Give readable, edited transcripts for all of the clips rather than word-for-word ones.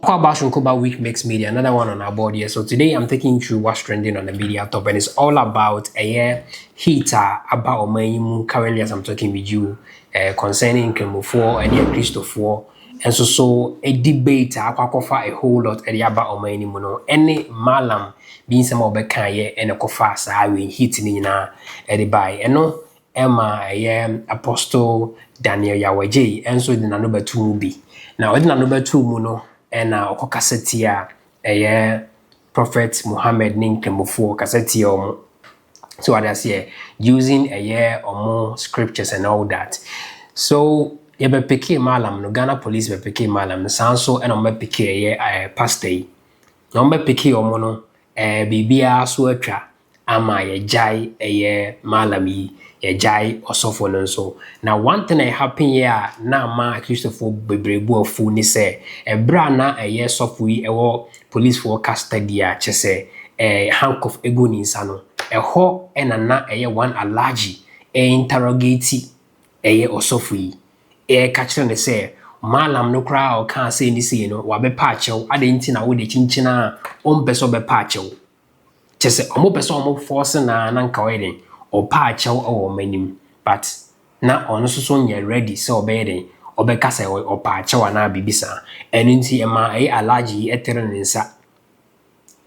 How about Shunkuba Week Mix Media, another one on our board here. So today I'm taking you through what's trending on the media top, and it's all about a heater about Omaimu currently as I'm talking with you concerning Kemo4 and the Christopher. And so a debate akwakofa a whole lot about Omaimu no any malam being some of the kanye and a kofa sa we heating na by and no Emma Apostle Daniel Yawaji and so the number 2 be. Now the number 2 muno and okokaseti a Prophet Muhammad ning Kemofo kaseti so what I say using a year or more scriptures and all that. So you be peke malam no Ghana police be peke malam no sanso and on be peke pastor no be peke omo no bibia so atwa ama ye jai malam yi ye jai osofo no so. Now one thing that happen here na ma Christopher bebrebu ofu ni say bra na sofo yi police for custody a chese handcuff ego ni nsa no ho na one Alhaji interrogate osofo yi ka kire ne say malam no kra o kan say ni say no wa be pa achew ade nti na wo de chinchina o mpeso be pa achew chese omo peso omo force na nka weden o pa achew o manim but na ono so nye ready so obeden obeka say o pa achew na bibisa enu nti ema Alhaji etere ne nsa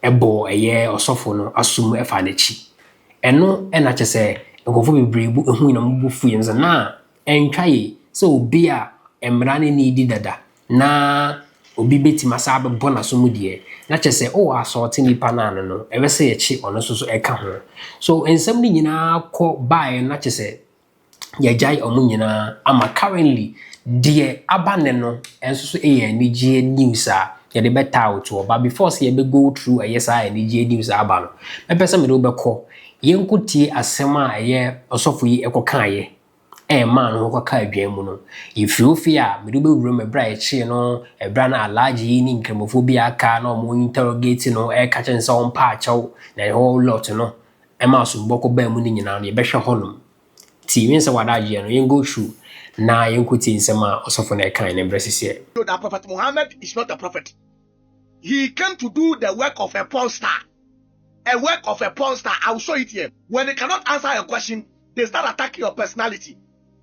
ebo osofo no asum efa na chi eno na chese nkofo bebrebu ehu na mbufu yemza na entwaye so obi a emra ne ni di dada na obi beti masabe bona so mu de na chese o asort nipa na no ebe se yechi ono so eka ho so ensem ni nyina ko bae na chese yejai omu nyina ama currently de abane no enso so nigie news a ye de beta out oba before say be go through nigie news aba no me pese me do be ko yenkutie asema osofo yi ekokan man who ka adwan mu no ifiofi a me do be wuro me bra eche no bra na Alhaji ni nkremophobia ka na mo interrogate no ka chen so on pa achew na whole lot no ma so mboko ba mu ni nyina no ye behwe honum ti wen se wada je no yen go through na yen kuti nsema osofo na kan na brasisi that Prophet Muhammad is not a prophet. He came to do the work of a porn star. A work of a porn star. I'll show it here. When they cannot answer a question, they start attacking your personality.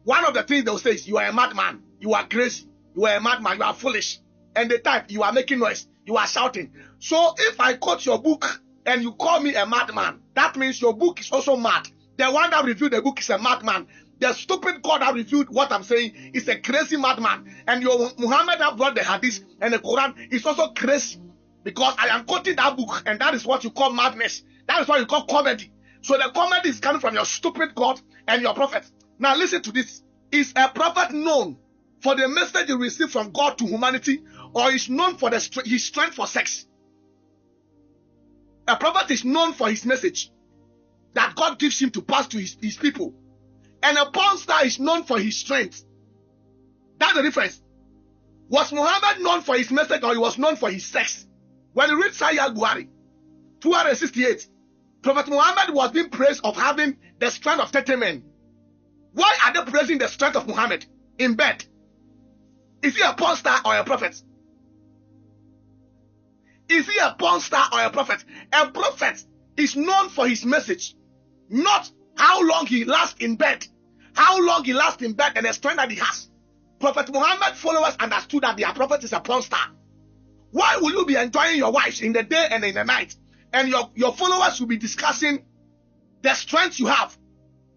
One of the things they'll say is, you are a madman, you are crazy, you are a madman, you are foolish. And the type, you are making noise, you are shouting. So if I quote your book and you call me a madman, that means your book is also mad. The one that reviewed the book is a madman. The stupid God that reviewed what I'm saying is a crazy madman. And your Muhammad that brought the hadith and the Quran is also crazy. Because I am quoting that book and that is what you call madness. That is what you call comedy. So the comedy is coming from your stupid God and your prophet. Now listen to this. Is a prophet known for the message he received from God to humanity, or is known for his strength for sex? A prophet is known for his message that God gives him to pass to his people. And a porn star is known for his strength. That's the difference. Was Muhammad known for his message, or he was known for his sex? When you read Sahih al-Bukhari 268, Prophet Muhammad was being praised of having the strength of 30 men. Why are they praising the strength of Muhammad in bed? Is he a porn star or a prophet? Is he a porn star or a prophet? A prophet is known for his message, not how long he lasts in bed. How long he lasts in bed and the strength that he has. Prophet Muhammad followers understood that their prophet is a porn star. Why will you be enjoying your wives in the day and in the night? And your followers will be discussing the strength you have.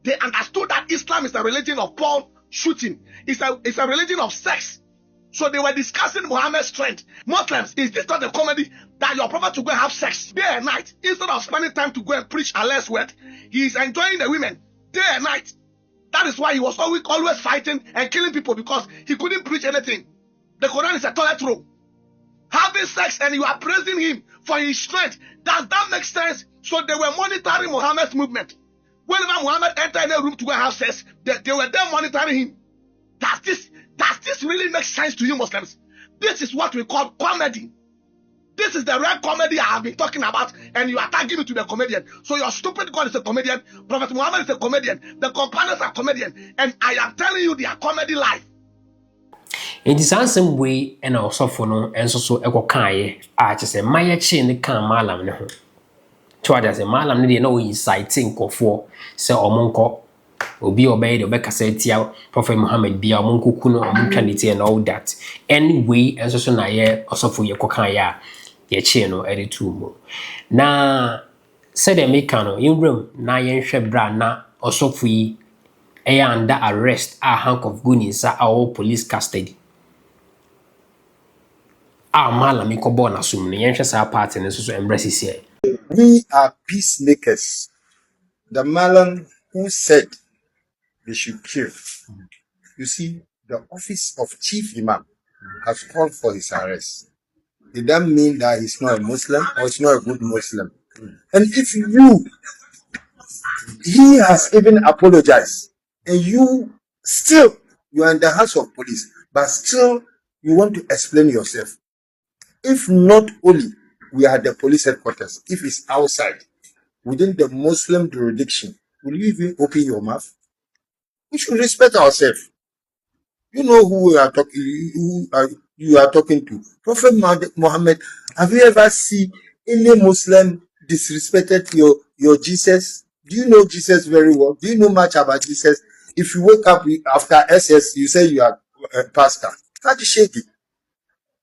They understood that Islam is a religion of porn shooting. It's a religion of sex. So they were discussing Muhammad's strength. Muslims, is this not a comedy that your prophet will go and have sex day and night? Instead of spending time to go and preach Allah's word, he is enjoying the women day and night. That is why he was always fighting and killing people, because he couldn't preach anything. The Quran is a toilet roll. Having sex, and you are praising him for his strength. Does that make sense? So they were monitoring Muhammad's movement. Whenever Muhammad entered a room to go and have sex, they were there monitoring him. Does this really make sense to you, Muslims? This is what we call comedy. This is the real comedy I have been talking about, and you are tagging me to the comedian. So your stupid God is a comedian, Prophet Muhammad is a comedian, the companions are comedian, and I am telling you they are comedy live. Nti saa nsɛm wei ɛna ɔsɔfo no nso so ɛkɔkaeɛ a kyerɛ sɛ ma yɛkyee ne kaa maalam ne ho. To ade sɛ maalam ne deɛ na ɔyi site nkɔfoɔ sɛ ɔmo nkɔ obi a ɔbɛyɛ deɛ ɔbɛkasa atia Prophet Muhammad bia ɔmo nkɔku no ɔmo ntwa ne ti and all that. Anyway nso so na yɛ ɔsɔfo yɛ kɔkaeɛ a yɛkyee no ɛde too mu. Na sɛdeɛ meka no yɛnwuram na yɛnhwɛ berɛ a na ɔsɔfo yi ɛyɛ under arrest a handcuff gu ne nsa a ɔwɔ police custody. Malami kɔbɔɔ n'asom no yɛnhwɛ saa party no nso so mbrɛ sisiɛ. We are peacemakers. The Malam who said they should kill. You see, the office of chief imam has called for his arrest. It doesn't mean that he's not a Muslim or he's not a good Muslim. And if he has even apologized, and you are in the hands of police, but still you want to explain yourself. If not only we are at the police headquarters, if it's outside, within the Muslim jurisdiction, will you even open your mouth? We should respect ourselves. You know who we are talking, you are talking to. Prophet Muhammad, have you ever seen any Muslim disrespected your Jesus? Do you know Jesus very well? Do you know much about Jesus? If you wake up after SS, you say you are a pastor. Can't you shake it?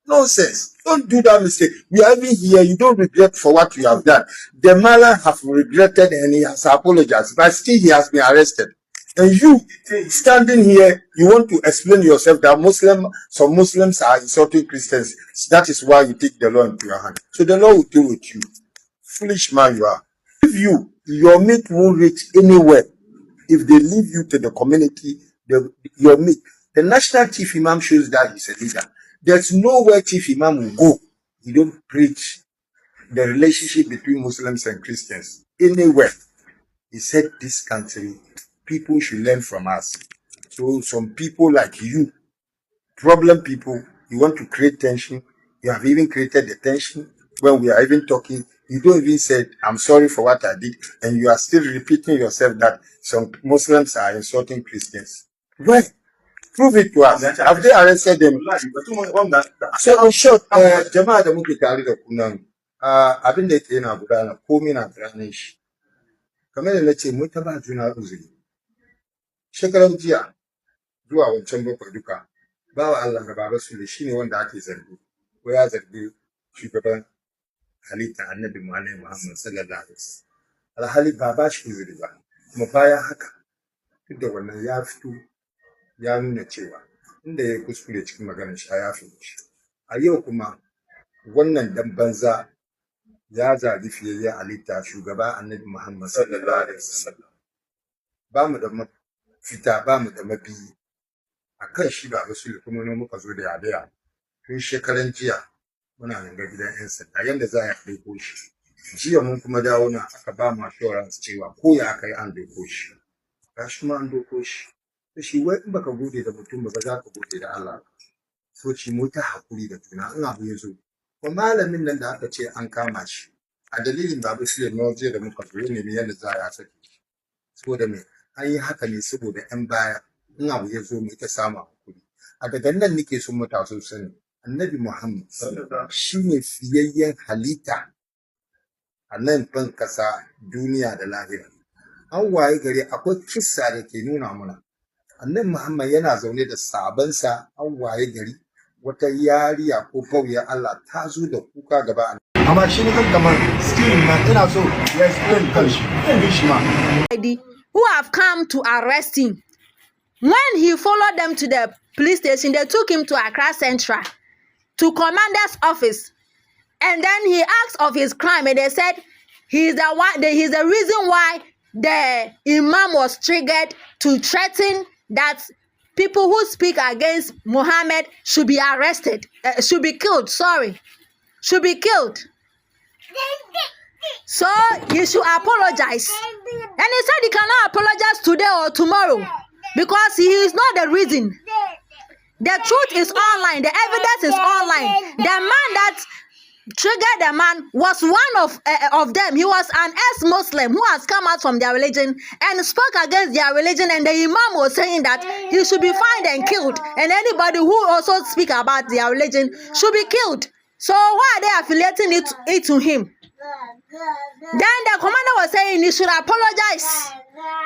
Nonsense. Don't do that mistake. We are even here. You don't regret for what you have done. The Mala have regretted and he has apologized, but still he has been arrested. And you standing here, you want to explain yourself that some Muslims are insulting Christians. That is why you take the law into your hand. So the law will deal with you. Foolish man you are. If your mate won't reach anywhere, if they leave you to the community, your mate, the national chief imam shows that he's a leader. There's nowhere chief imam will go. He don't preach the relationship between Muslims and Christians. Anywhere. He said this country, people should learn from us. So some people like you, problem people, you want to create tension. You have even created the tension when we are even talking. You don't even say, I'm sorry for what I did. And you are still repeating yourself that some Muslims are insulting Christians. Why? Prove it to us. Have they arrested them? So in short, Jama'a da muke tare da kunan, abin da yake yana gudana, komai na gudana shi. Kamar da nace mun taba juna uzuri. Shekaran jiya zuwa wancan bakwai duka, bawa Allah da baba su shine wanda ake zargi. Ko ya zargi shugaban halitta Annabi Muhammad sallallahu alaihi wasallam. Alhali baba shi uzuri ba. Kuma bayan haka, duk da wannan ya fito ya nuna cewa inda ya kuskure cikin maganar shi ya fi shi. A yau kuma wannan dan banza ya zabi fiyayyen halitta shugaba Annabi Muhammad sallallahu alaihi wasallam. Ba mu da mafita, ba mu da mabiyi akan shi ba Rasul kuma ne muka zo da yadaya tun shekaran jiya muna nan ga gidan yan sanda yanda za a ɗauko shi. Jiya mun kuma dawo na aka ba mu assurance cewa ko ya aka yi an ɗauko shi. Gashi ma an ɗauko shi. Shi wai in baka gode da mutum ba za ka gode da Allah. So ci mu ta hakuri da juna in abu ya zo. Kuma malamin nan da aka ce an kama shi a dalilin babu shi ne waje da muka zo ne yanda za a saki. Saboda me an yi haka ne saboda yan baya in abu ya zo mu ta samu hakuri. A daga nan nake son mutane sani Annabi Muhammad shine fiyayyen halitta a nan ban kasa duniya da lahira. An waye gari akwai kissa da ke nuna mana Annabi Muhammad yana zaune da sahabansa an waye gari wata yariya ko bauya Allah ta zo da kuka gaba amma shi ne kan kamar still na ina so ya explain kanshi who have come to arrest him. When he followed them to the police station, they took him to Accra Central to commander's office, and then he asked of his crime, and they said he's the reason why the imam was triggered to threaten that people who speak against Muhammad should be arrested, should be killed. So he should apologize. And he said he cannot apologize today or tomorrow because he is not the reason. The truth is online. The evidence is online. The man that triggered the man was one of them. He was an ex-Muslim who has come out from their religion and spoke against their religion, and the imam was saying that he should be fined and killed, and anybody who also speak about their religion should be killed. So why are they affiliating it to him? Then the commander was saying he should apologize.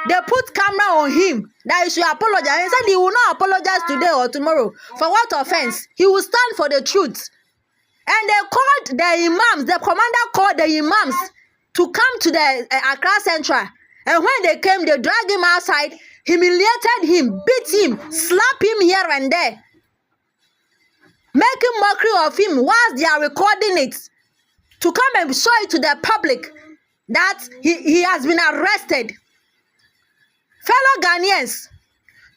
They put camera on him that he should apologize. He said he will not apologize today or tomorrow. For what offense? He will stand for the truth. And they called the imams, the commander called the imams to come to the Accra Central. And when they came, they dragged him outside, humiliated him, beat him, slapped him here and there, making mockery of him whilst they are recording it to come and show it to the public that he has been arrested. Fellow Ghanaians,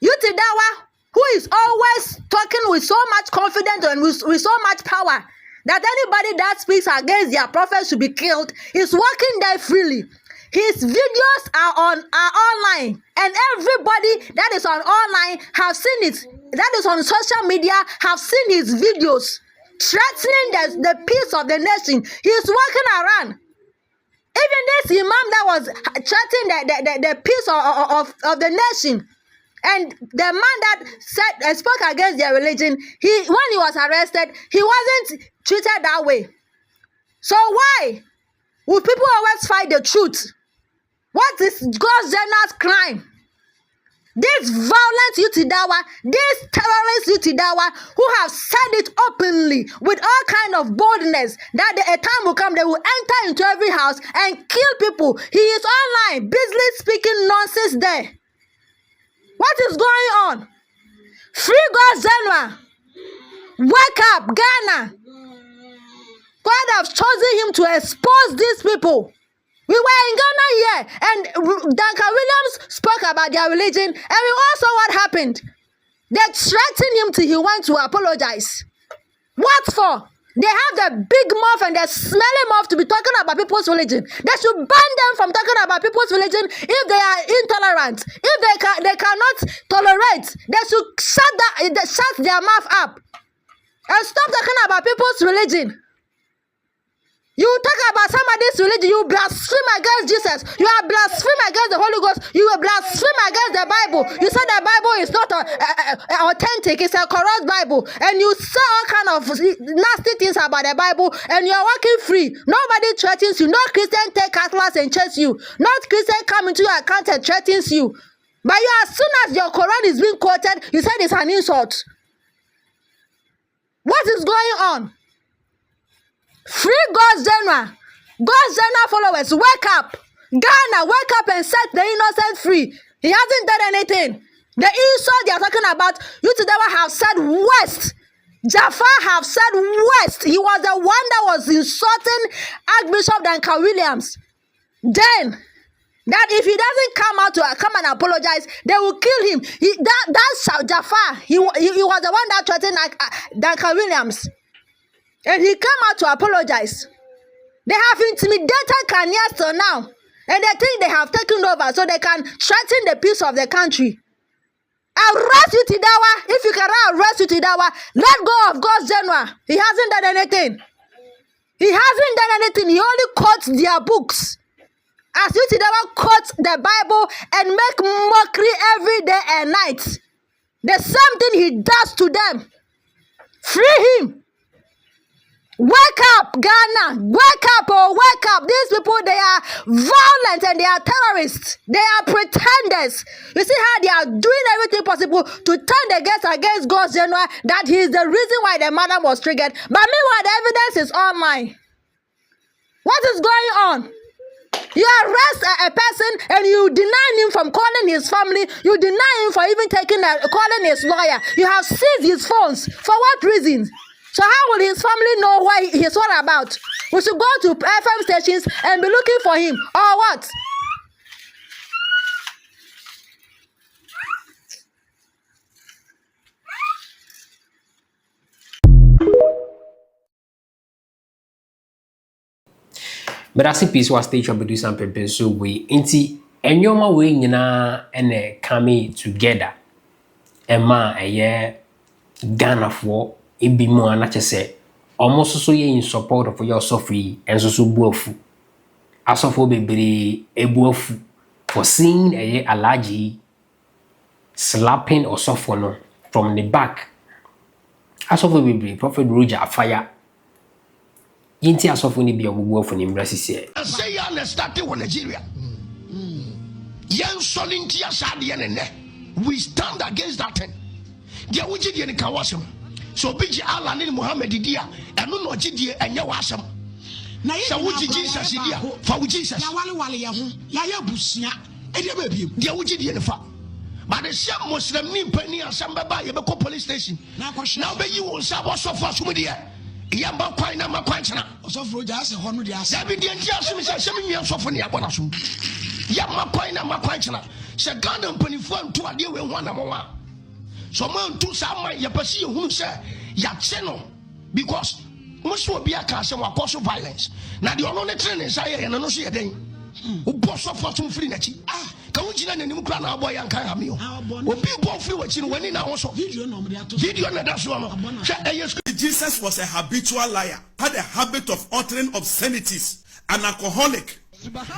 Yutidawa, who is always talking with so much confidence and with so much power, that anybody that speaks against their prophet should be killed, is walking there freely. His videos are online, and everybody that is on online have seen it. That is on social media have seen his videos threatening the peace of the nation. He is walking around. Even this imam that was threatening the peace of the nation, and the man that said spoke against their religion, when he was arrested, he wasn't treated that way. So why would people always fight the truth? What is God's general crime? This violent Yutidawa, this terrorist Yutidawa, who have said it openly with all kind of boldness that a time will come, they will enter into every house and kill people. He is online, busily speaking nonsense there. What is going on? Free God's general. Wake up, Ghana. God has chosen him to expose these people. We were in Ghana here, and Duncan Williams spoke about their religion, and we all saw what happened. They threatened him till he went to apologize. What for? They have the big mouth and the smelly mouth to be talking about people's religion. They should ban them from talking about people's religion if they are intolerant. If they cannot tolerate, they should shut their mouth up and stop talking about people's religion. You talk about somebody's religion, you blaspheme against Jesus, you are blaspheme against the Holy Ghost, you are blaspheme against the Bible. You say the Bible is not authentic, it's a corrupt Bible, and you say all kind of nasty things about the Bible, and you are walking free. Nobody threatens you. No Christian take cutlass and chase you. Not Christian come into your account and threatens you. But you, as soon as your Quran is being quoted, you said it's an insult. What is going on? Free God's general. God's general followers, wake up. Ghana, wake up and set the innocent free. He hasn't done anything. The insult they are talking about, you today have said West. Jafar have said West. He was the one that was insulting Archbishop Duncan Williams. Then, that if he doesn't come and apologize, they will kill him. That's Jafar. He was the one that threatened Duncan Williams. And he came out to apologize. They have intimidated Kenyans till now. And they think they have taken over so they can threaten the peace of the country. Arrest Yutidawa. If you can arrest Yutidawa, let go of God's general. He hasn't done anything. He hasn't done anything. He only quotes their books. As Yutidawa quotes the Bible and make mockery every day and night. The same thing he does to them. Free him. Wake up, Ghana. Wake up, oh, wake up. These people, they are violent and they are terrorists. They are pretenders. You see how they are doing everything possible to turn the guests against God's general, that he is the reason why the madam was triggered. But meanwhile, the evidence is online. What is going on? You arrest a person and you deny him from calling his family. You deny him for even calling his lawyer. You have seized his phones. For what reason? So how will his family know what he's all about? We should go to FM stations and be looking for him, or what? But I see peace was stage of do some people so we inti enyoma we nyina ene coming together. Emma a year Ghana for. Ibi mu anache se Almost so ye in support of your Sophie and so buofu. Asofo bebree ebuofu for seeing a Alhaji slapping Osofo no from the back. Asofo bebree Prophet Roja fire. Yinti asofo ni bi obubuofu ni mbrasisi. Say ya na start in Nigeria. Yen solinti asade ne. We stand against that thing. Dia wuji die ni kawasem. So biji Allah ni Muhammad dia eno no gidie enye wasem. Na ye wuji Jesus dia fa wuji Jesus. Ya wale ye ho. Ya ya busia. E dia ba biem. Dia wuji die ne fa. But the same Muslim ni pani asem baba ye be ko police station. Na be yi won sa bo so fa so me dia. Yamba kwai na makwan chena. Osofo Roja ase ho no dia ase. Da bi die ntia so me se me nua sofo ne abona so. Yamba kwai na makwan chena. Se Ghana mpanifo antu ade we ho na mo wa. So man to sama ya pasi ehunu se ya cheno because most will be a case of cause of violence. Now the only training say and no see a day. Who boss of fortune free nachi. Can we jina ni mukra na boy and can have you? Will people free watching when in our video no that's one. Jesus was a habitual liar, had a habit of uttering obscenities, an alcoholic,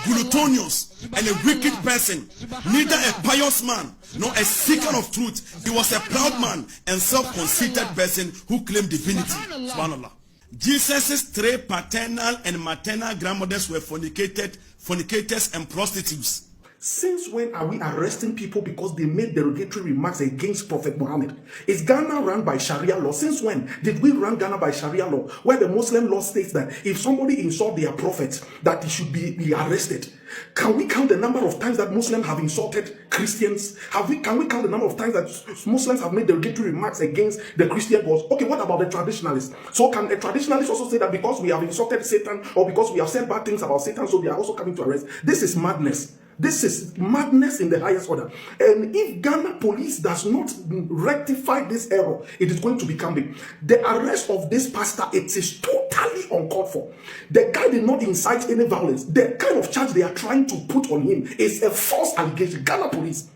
gluttonous, and a wicked person, neither a pious man nor a seeker of truth. He was a proud man and self-conceited person who claimed divinity. Subhanallah. Jesus' three paternal and maternal grandmothers were fornicators and prostitutes. Since when are we arresting people because they made derogatory remarks against Prophet Muhammad? Is Ghana run by Sharia law? Since when did we run Ghana by Sharia law? Where the Muslim law states that if somebody insults their prophet, that he should be arrested. Can we count the number of times that Muslims have insulted Christians? Can we count the number of times that Muslims have made derogatory remarks against the Christian gods? Okay, what about the traditionalists? So can a traditionalist also say that because we have insulted Satan or because we have said bad things about Satan, so they are also coming to arrest? This is madness. This is madness in the highest order. And if Ghana police does not rectify this error, it is going to become big. The arrest of this pastor, it is totally uncalled for. The guy did not incite any violence. The kind of charge they are trying to put on him is a false allegation. Ghana police.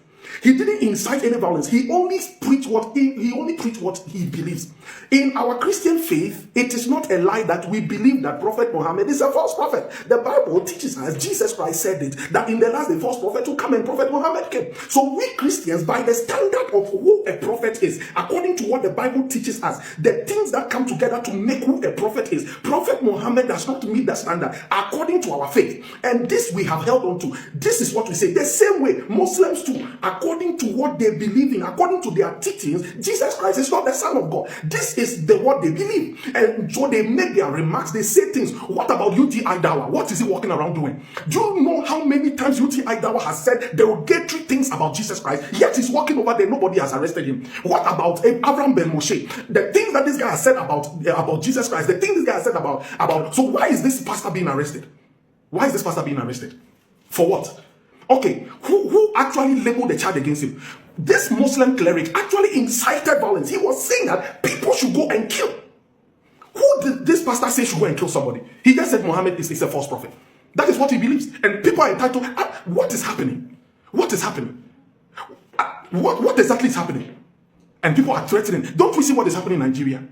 He didn't incite any violence. He only preached what he believes. In our Christian faith, it is not a lie that we believe that Prophet Muhammad is a false prophet. The Bible teaches us, Jesus Christ said it, that in the last the false prophet will come and Prophet Muhammad came. So we Christians, by the standard of who a prophet is, according to what the Bible teaches us, the things that come together to make who a prophet is, Prophet Muhammad does not meet the standard according to our faith. And this we have held on to. This is what we say. The same way Muslims too, according to what they believe in, according to their teachings, Jesus Christ is not the Son of God. This is what they believe. And so they make their remarks, they say things. What about UTI Dawa? What is he walking around doing? Do you know how many times UTI Dawa has said derogatory things about Jesus Christ? Yet he's walking over there, nobody has arrested him. What about Abraham Ben Moshe? The things that this guy has said about Jesus Christ, the things this guy has said about. So why is this pastor being arrested? Why is this pastor being arrested? For what? Okay, who actually labeled the charge against him? This Muslim cleric actually incited violence. He was saying that people should go and kill. Who did this pastor say should go and kill somebody? He just said Muhammad is a false prophet. That is what he believes. And people are entitled, what is happening? What is happening? What exactly is happening? And people are threatening. Don't we see what is happening in Nigeria?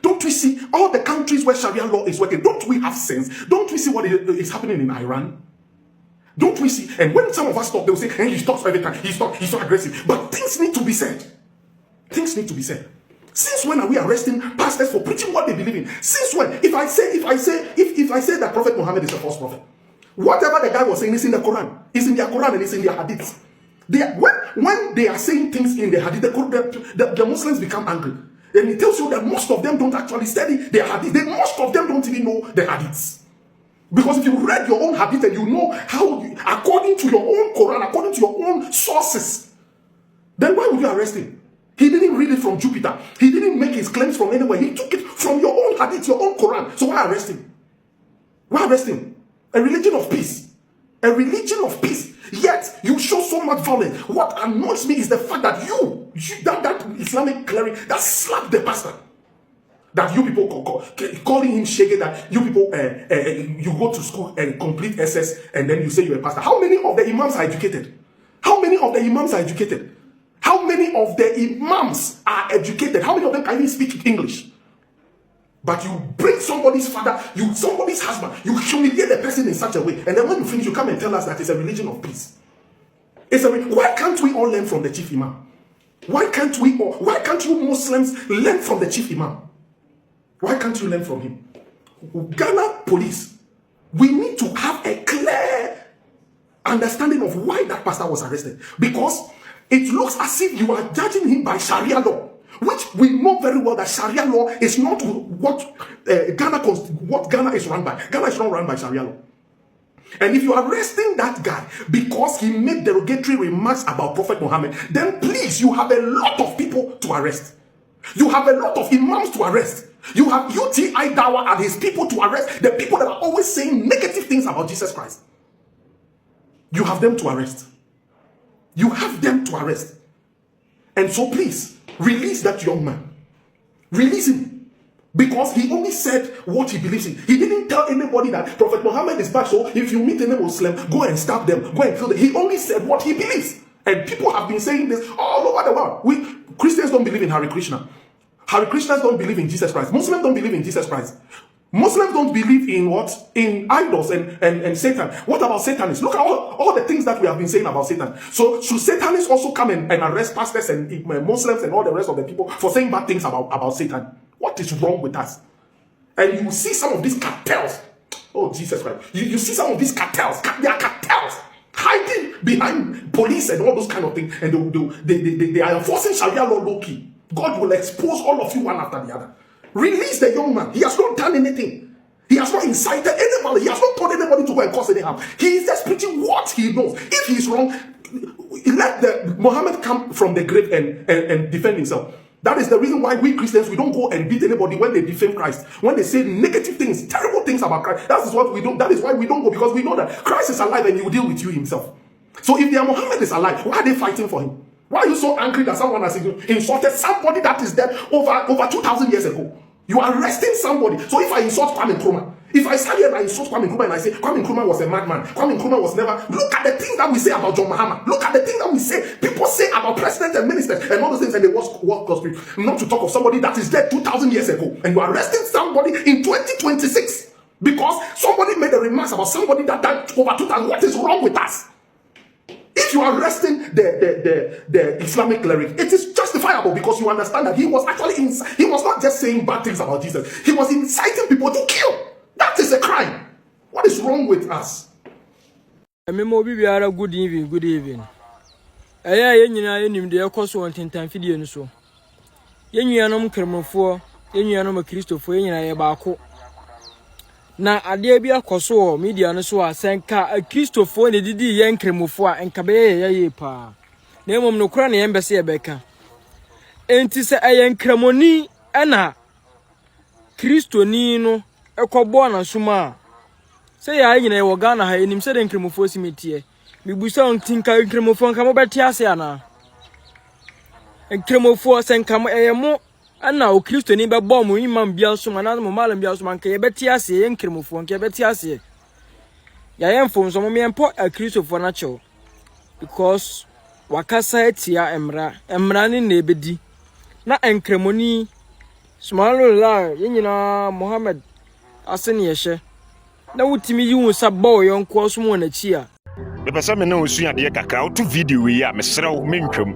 Don't we see all the countries where Sharia law is working? Don't we have sense? Don't we see what is happening in Iran? Don't we see? And when some of us talk, they will say, hey, he talks every time. He's so aggressive. But things need to be said. Things need to be said. Since when are we arresting pastors for preaching what they believe in? Since when? If I say that Prophet Muhammad is a false prophet, whatever the guy was saying is in the Quran. It's in their Quran and it's in their hadiths. When they are saying things in the hadith, the Muslims become angry. And it tells you that most of them don't actually study their hadith. Most of them don't even know the hadiths. Because if you read your own hadith and you know how, according to your own Quran, according to your own sources, then why would you arrest him? He didn't read it from Jupiter. He didn't make his claims from anywhere. He took it from your own hadith, your own Quran. So why arrest him? Why arrest him? A religion of peace. A religion of peace. Yet you show so much violence. What annoys me is the fact that that Islamic cleric that slapped the pastor. That you people calling him shege, that you people you go to school and complete SS and then you say you're a pastor. How many of the imams are educated? How many of the imams are educated? How many of the imams are educated? How many of them can even speak English? But you bring somebody's father, somebody's husband, you humiliate the person in such a way, and then when you finish, you come and tell us that it's a religion of peace. Why can't we all learn from the chief imam? Why can't you Muslims learn from the chief imam? Why can't you learn from him? Ghana police, we need to have a clear understanding of why that pastor was arrested. Because it looks as if you are judging him by Sharia law, which we know very well that Sharia law is not what Ghana is run by. Ghana is not run by Sharia law. And if you are arresting that guy because he made derogatory remarks about Prophet Muhammad, then please, you have a lot of people to arrest. You have a lot of imams to arrest. You have UTI Dawa and his people to arrest. The people that are always saying negative things about Jesus Christ. You have them to arrest. You have them to arrest. And so please, release that young man. Release him. Because he only said what he believes in. He didn't tell anybody that Prophet Muhammad is bad, so if you meet any Muslim, go and stab them, go and kill them. He only said what he believes. And people have been saying this all over the world. Christians don't believe in Hare Krishna. Hare Krishnas don't believe in Jesus Christ. Muslims don't believe in Jesus Christ. Muslims don't believe in what? In idols and Satan. What about Satanists? Look at all the things that we have been saying about Satan. So should Satanists also come and arrest pastors and Muslims and all the rest of the people for saying bad things about Satan? What is wrong with us? And you see some of these cartels. Oh, Jesus Christ. You see some of these cartels. They are cartels hiding behind police and all those kind of things. And they are enforcing Sharia law low-key. God will expose all of you one after the other. Release the young man. He has not done anything. He has not incited anybody. He has not told anybody to go and cause any harm. He is just preaching what he knows. If he is wrong, let Muhammad come from the grave and defend himself. That is the reason why we Christians, we don't go and beat anybody when they defame Christ. When they say negative things, terrible things about Christ. That is what we do. That is why we don't go, because we know that Christ is alive and he will deal with you himself. So if their Muhammad is alive, why are they fighting for him? Why are you so angry that someone has insulted somebody that is dead over 2,000 years ago? You are arresting somebody. So if I insult Kwame Nkrumah, if I stand here and I insult Kwame Nkrumah and I say Kwame Nkrumah was a madman, Kwame Nkrumah was never... Look at the things that we say about John Mahama. Look at the things that we say. People say about presidents and ministers and all those things, and they walk God's spirit. Not to talk of somebody that is dead 2,000 years ago. And you are arresting somebody in 2026 because somebody made a remark about somebody that died over 2,000. What is wrong with us? If you are arresting the Islamic cleric, it is justifiable because you understand that he was actually he was not just saying bad things about Jesus. He was inciting people to kill. That is a crime. What is wrong with us? Good evening, good evening. Aya nyina yenim de ekoso on tentan fidie no so. Yenuanom kremofo, yenuanom kristofo yenyina ye baako. Na ade bi akoso o media no so asenka kristofo ne didi ye nkremofo a enkabe ye pa. Na emom no kura na ye mbese ye beka. Enti se aye nkremoni na kristoni no ekobo na suma. Se ya nyina ye wo Ghana ha enim se de nkremofo simetie. Mibusa on tinka nkremofo nka mo beti ase ana. Nkremofo senka mo eyemo ana o kristoni be bom imam bia so na mo malam bia so nka ye beti ase ye nkremofo nka ye beti ase. Ya ye mfom so mo mempo a kristofo na chew. Because wakasa etia emra ni na ebedi. Na nkremoni smalo la ye nyina Muhammad asene ye hye. Na wutimi yi wo sabbo yonko so mo na chi a. Me pesa me na osua de kakra otu video wi a me serew mentwam.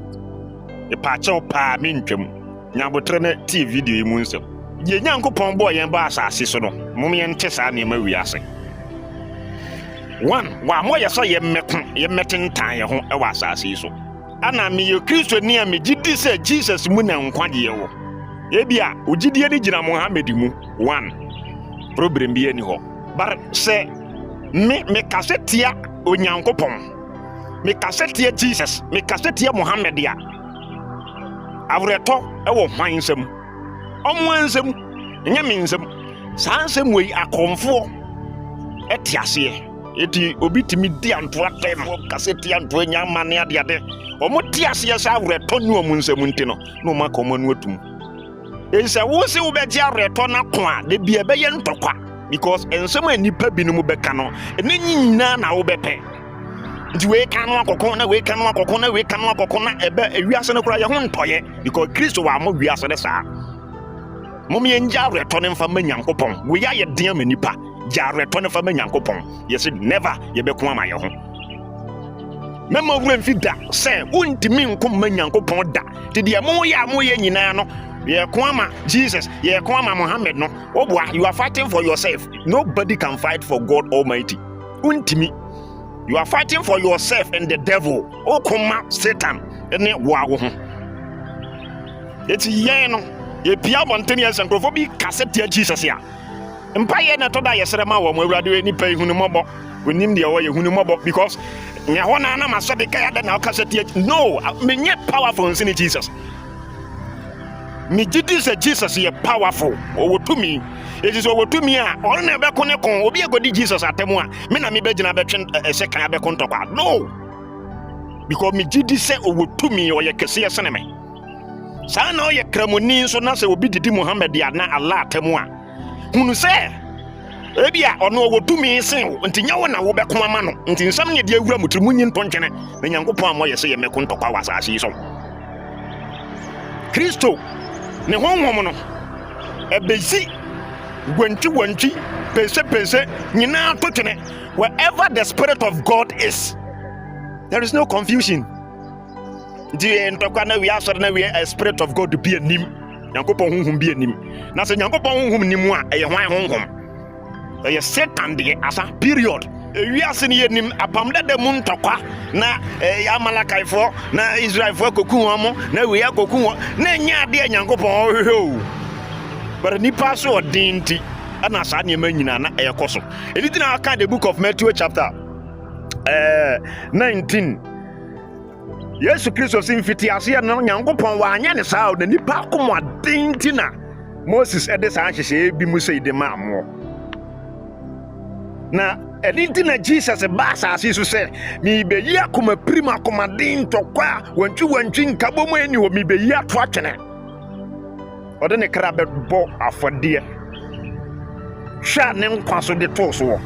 E pa chew pa mentwam. Nyabotre na ti video yi mu nsem. Ye nyankopon bo yen ba asase so no. Mom yen te sa na ma wi ase. One, wa mo ye so ye meten tan ye ho e wa asase so. Ana me ye Kristo ni a me gidi se Jesus mu na nkwade ye wo. E bia ogidie ni gina Muhammad mu. One. Problem bi ani ho. Bar se me kasetia onyankopon. Me kasetia Jesus, me kasetia Muhammad ya. Awreto e wo hwansem. Omwansem, nyaminsem. Sansem we akomfo etiase. Eti obitimi di antoa tem kasetia antoa nyamane ade. Omo tiase sa awreto nu omunsem ntino. No makoma nu atum. Ense wo se wo beji awreto na ko a de bia be ye ntokwa. Because ensema nipa binumu beka no ene nyina na wo bepe nti we kan akokon na we kan akokon na we kan akokon na ebe ewiase no kura ye ho ntoye because Kristo wa mo wiase ne saa Mommy and Jarre turning for me Yankopon. We are your dear Menipa. Jarre turning for me Yankopon. Yes, never ye be kwa my home. Memo when fit that, say, wouldn't mean come me Yankopon da. Did ya moya nyinano? Ye kwama Jesus, ye kwama Muhammad no. Oh boy, you are fighting for yourself. Nobody can fight for God Almighty. Untimi. You are fighting for yourself and the devil. Oh, come Satan. And it wow. It's yeno. Ye pia montanias and prophobi cassette Jesus ya. Empire na toda yeserema wa mwadu any pay hunumobo. We name the away hunumobo because Nyahona na masabi kaya na cassette. No, me nye powerful in Jesus. Me Jesus Jesus ye powerful. Owo to me. It is over to me. All never connect on. Obi a good Jesus at Temua. Me na me be jina be a second abe kontokwa. No. Because me Jesus say over to me or ye kesiya saneme. Sa na ye kremoni so na se obi didi Muhammad ya na Allah Temua. Hunu say ebia ono over to me sin nti nyawo na wo be ko ama no. Nti nsam ye de awura mutri munyi ntontwene. Me Nyankopon amoye se ye me kontokwa wasasi so. Kristo ne honhom no ebezi Gwenchi, pese, nyina totene. Wherever the Spirit of God is, there is no confusion. We are certainly a Spirit of God to be a nim. Yankopon hum be a nim. Na se Yankopon hum nimwa e hwan honhom. E Satan de asa period. We are seeing nim apamda de mun tokwa na Amalakaifo na Israelfo kokunwamo na we are kokunwo na nya de Yankopon ho. But ni pass or dinty, and as I name na a coso. Anything I can the book of Matthew, chapter 19. Yes, Christos in Fitiasia, no Yankopon, Wanyan is out, and the Paco dintina. Moses at the Sanchez, Bimusay de Mamo. Now, anything that Jesus a bass as he said, me be ya come a prima commanding to qua when you went drink Kabomo and you will be ya watching it. Or then a crab bought a for dear. Shannon Quasso de Toso.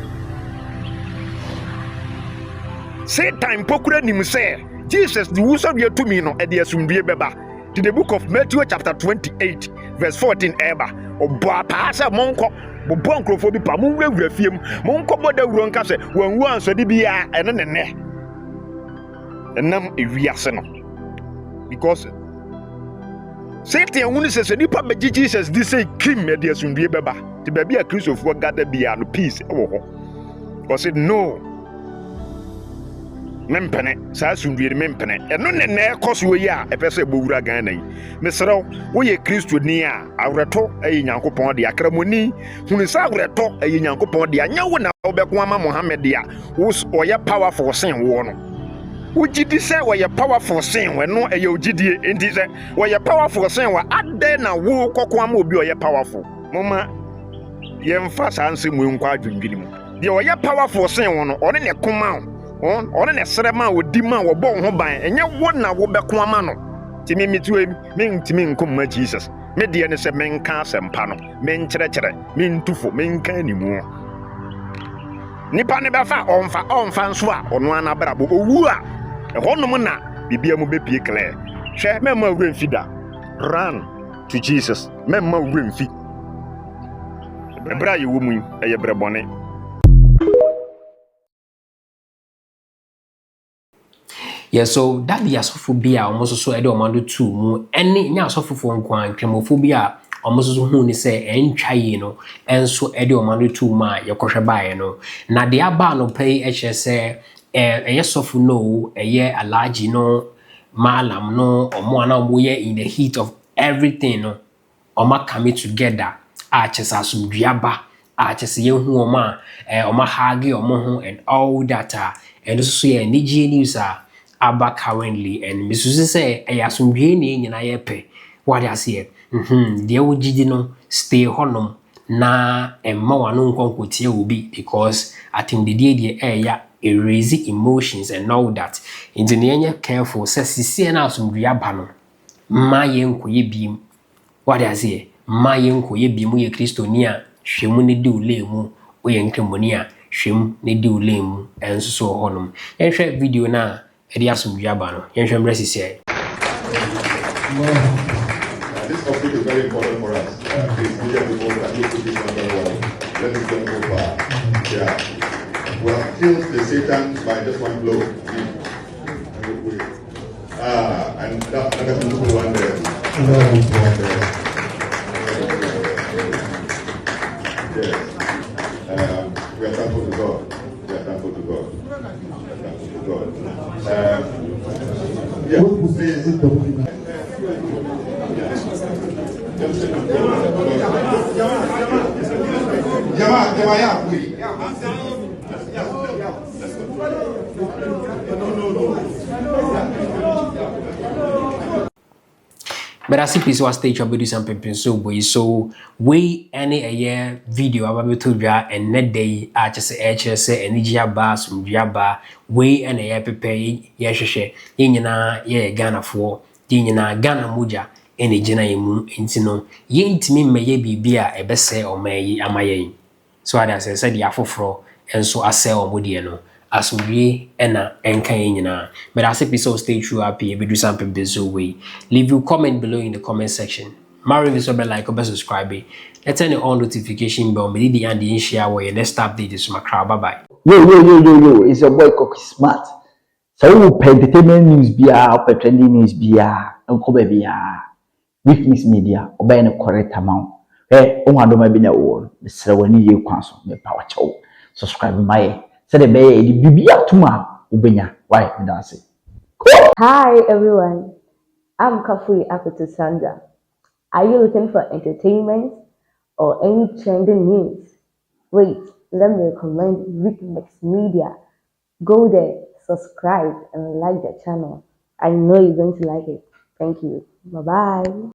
Say time Pokura him say, Jesus, the Wusa be to me no at the Asumbi Beba. To the book of Matthew, chapter 28, verse 14, Eba, or Boapasa Monco, Boboncrophobi Pamu, Refim, Monco Boda Roncase, when once a DBA and then a ne. And now if we are seno. Because Satan only says a nipa be Jesus this say kim me dia sundue beba to be a Christ of God gather be no peace because said no mempene sa sundue mempene eno ne na ekoso we ya e pese bowura gan nan mesrew wo ye Kristo ni a awreto ayi Nyankopon de akramoni hunu sa awreto ayi Nyankopon de anya wo na obeko ama Muhammad ya wo oya powerful sin wo no Ujidi say we powerful sin we no e ujidi enti say we powerful sin we ade na wo kokko ama obi o powerful mama ye mfa sanse mu nkwa adwindwini mu de o powerful sin wo no one ne koma one ne srema odi ma wo bo ho ban enye wo na wo beko ama no ti me mitu me ntimi nkom Jesus me de ne se menka sempa no me nkyerɛkyerɛ me ntufo me nka ni mu nipa ne befa onfa nso a ono ana brabo owu a ehonum na bibia mu bepie clear hwe memma wuremfi da run to Jesus memma wuremfi ebra ye wo mu eye brebone. Yeah, so that be asophobia almost so edo mando two mu any nya asofofo nkwan kremophobia almost so hu ni say entwa yi no enso edo mando two ma yekohwe baaye no na de aba no pay hse yesofu no Alhaji no malam no omo ana omo ye in the heat of everything no omo come together a chesa asumduaba a chesa ye hu omo omo hagi omo ho and all that and so ye niji news aba currently and misusu say asumdue ni nyina ye pe what I say de wo gidi no stay honom na emma wano nkonkotie obi because I think the day erase emotions and all that into the careful says sisi na asumdue aba no ma ye nkoye biem what I say ma ye nkoye biem ye Kristoni a hwemu ne de ulemu o ye nkemoni a hwem ne de ulemu enso so honom yenhwe video na edi asumdue aba no yenhwe mbrɛ sisi this topic is very important for us. Please, media people that look at this one very well. Let us don't go far. Yeah. We have killed the Satan by just one blow. And another beautiful one there. Yes. We are thankful to God. We are thankful to God. We are thankful to God. Yeah, please. But I see people was stage about some people so we any a year video about to be and net day I just say energy bars from Jaba we and a year prepare yeshe yina ye Ghana for yina Ghana muja any jena mu intino yintimi meye bibia e bese o mayi amaye so ada said ya foforo enso ase o modie no asomdwe ena enka nyina but as episode stay true happy be do something bezo way leave your comment below in the comment section marry this over like or subscribe and turn on notification bell me di and share where next update is my crowd. Bye bye. Yo, it's your boy Cocky Smart. So you pay entertainment news bia, or trending news bia, and cover bia. Weakness media, obey the correct amount. Hey, on do my be na wall. The ceremony you cancel, me power chow. Subscribe my. Say the bay, the bibia tuma, ubenya. Why, me dance it. Hi everyone, I'm Kafui Akutu Sandra. Are you looking for entertainment or any trending news? Wait, let me recommend Weakness Media. Go there, subscribe and like the channel. I know you're going to like it. Thank you. Bye-bye.